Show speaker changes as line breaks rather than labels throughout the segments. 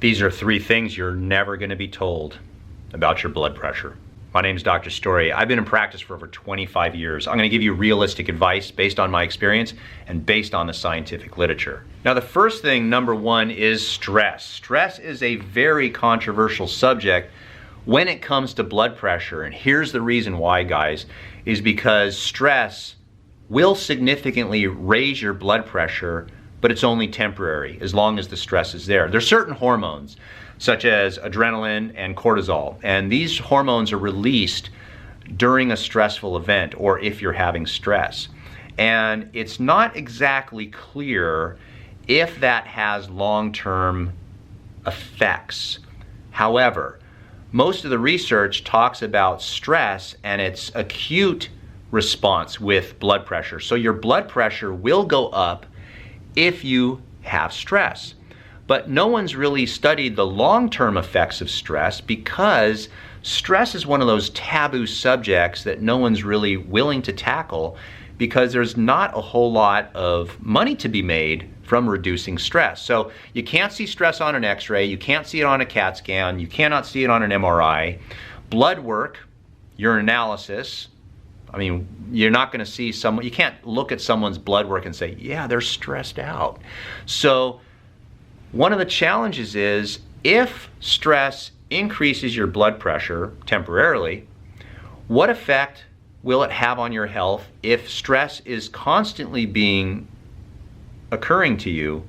These are 3 things you're never going to be told about your blood pressure. My name is Dr. Story. I've been in practice for over 25 years. I'm going to give you realistic advice based on my experience and based on the scientific literature. Now, the first thing, number 1, is stress. Stress is a very controversial subject when it comes to blood pressure. And here's the reason why, guys, is because stress will significantly raise your blood pressure, but it's only temporary as long as the stress is there. There's certain hormones such as adrenaline and cortisol, and these hormones are released during a stressful event or if you're having stress. And it's not exactly clear if that has long-term effects. However, most of the research talks about stress and its acute response with blood pressure. So your blood pressure will go up if you have stress. But no one's really studied the long-term effects of stress because stress is one of those taboo subjects that no one's really willing to tackle because there's not a whole lot of money to be made from reducing stress. So you can't see stress on an x-ray, you can't see it on a CAT scan, you cannot see it on an MRI. Blood work, urinalysis, I mean, you're not going to see someone, you can't look at someone's blood work and say, yeah, they're stressed out. So one of the challenges is if stress increases your blood pressure temporarily, what effect will it have on your health if stress is constantly occurring to you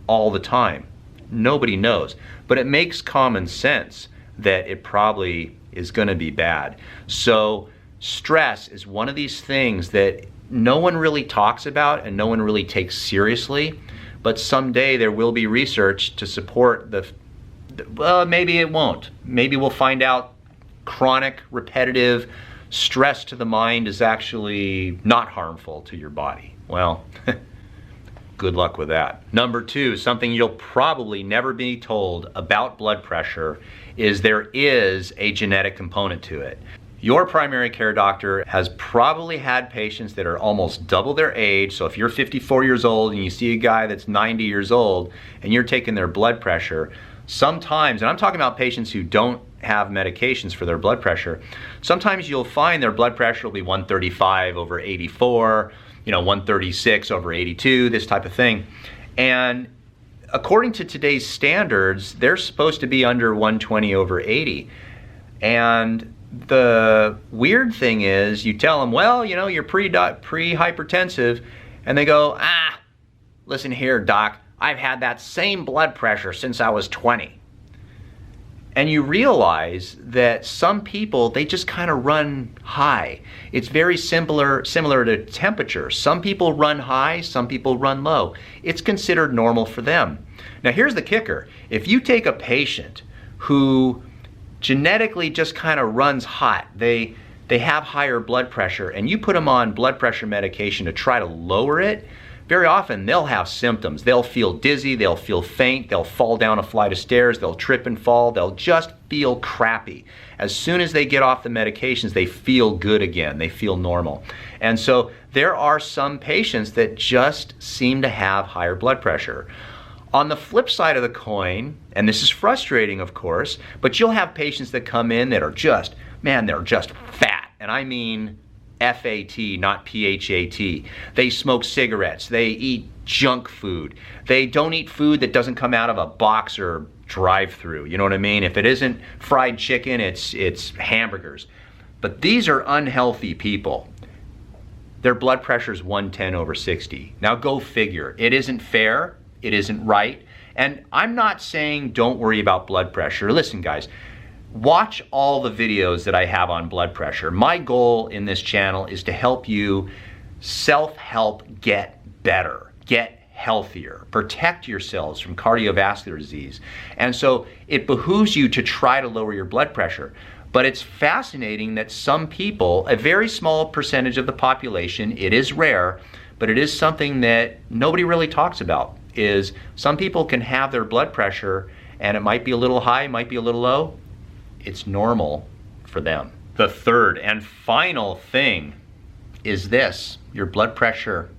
all the time? Nobody knows, but it makes common sense that it probably is going to be bad. So stress is one of these things that no one really talks about and no one really takes seriously, but someday there will be research to support well, maybe it won't. Maybe we'll find out chronic, repetitive stress to the mind is actually not harmful to your body. Well, good luck with that. Number 2, something you'll probably never be told about blood pressure is there is a genetic component to it. Your primary care doctor has probably had patients that are almost double their age. So if you're 54 years old and you see a guy that's 90 years old and you're taking their blood pressure, sometimes, and I'm talking about patients who don't have medications for their blood pressure, sometimes you'll find their blood pressure will be 135 over 84, 136 over 82, this type of thing. And according to today's standards, they're supposed to be under 120 over 80. And the weird thing is you tell them, well, you're pre-hypertensive, and they go, listen here, doc, I've had that same blood pressure since I was 20. And you realize that some people, they just kind of run high. It's very similar to temperature. Some people run high, some people run low. It's considered normal for them. Now here's the kicker. If you take a patient who genetically just kind of runs hot, they have higher blood pressure, and you put them on blood pressure medication to try to lower it, very often they'll have symptoms. They'll feel dizzy, they'll feel faint, they'll fall down a flight of stairs, they'll trip and fall, they'll just feel crappy. As soon as they get off the medications, they feel good again, they feel normal. And so there are some patients that just seem to have higher blood pressure. On the flip side of the coin, and this is frustrating of course, but you'll have patients that come in that are just, they're just fat. And I mean F-A-T, not P-H-A-T. They smoke cigarettes, they eat junk food. They don't eat food that doesn't come out of a box or drive-through, you know what I mean? If it isn't fried chicken, it's hamburgers. But these are unhealthy people. Their blood pressure is 110 over 60. Now go figure. It isn't fair. It isn't right. And I'm not saying don't worry about blood pressure. Listen, guys, watch all the videos that I have on blood pressure. My goal in this channel is to help you self-help get better, get healthier, protect yourselves from cardiovascular disease. And so it behooves you to try to lower your blood pressure. But it's fascinating that some people, a very small percentage of the population, it is rare, but it is something that nobody really talks about, is some people can have their blood pressure and it might be a little high, might be a little low. It's normal for them. The third and final thing is this: your blood pressure,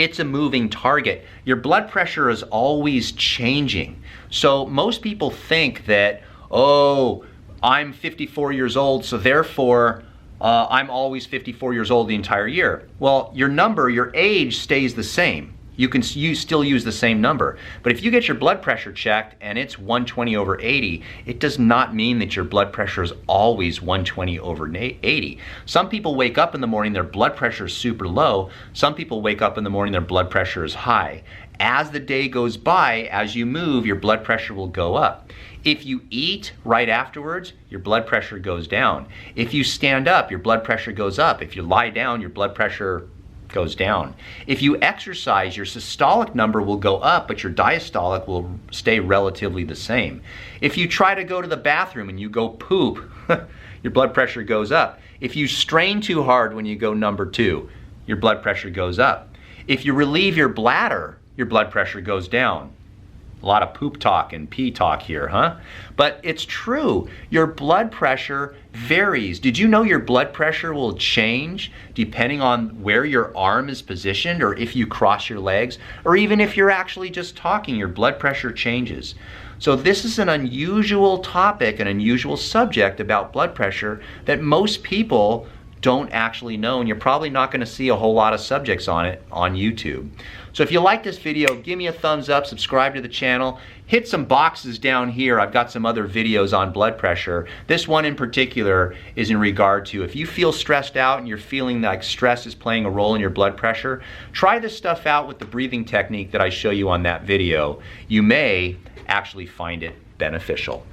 It's a moving target. Your blood pressure is always changing. So most people think that, oh, I'm 54 years old, so therefore I'm always 54 years old the entire year. Well, your number, your age stays the same. You still use the same number. But if you get your blood pressure checked and it's 120/80, it does not mean that your blood pressure is always 120/80. Some people wake up in the morning, their blood pressure is super low. Some people wake up in the morning, their blood pressure is high. As the day goes by, as you move, your blood pressure will go up. If you eat right afterwards, your blood pressure goes down. If you stand up, your blood pressure goes up. If you lie down, your blood pressure goes down. If you exercise, your systolic number will go up, but your diastolic will stay relatively the same. If you try to go to the bathroom and you go poop, your blood pressure goes up. If you strain too hard when you go number 2, your blood pressure goes up. If you relieve your bladder, your blood pressure goes down. A lot of poop talk and pee talk here, huh? But it's true. Your blood pressure varies. Did you know your blood pressure will change depending on where your arm is positioned, or if you cross your legs, or even if you're actually just talking, your blood pressure changes. So this is an unusual topic, an unusual subject about blood pressure that most people don't actually know, and you're probably not going to see a whole lot of subjects on it on YouTube. So if you like this video, give me a thumbs up, subscribe to the channel, hit some boxes down here. I've got some other videos on blood pressure. This one in particular is in regard to if you feel stressed out and you're feeling like stress is playing a role in your blood pressure, try this stuff out with the breathing technique that I show you on that video. You may actually find it beneficial.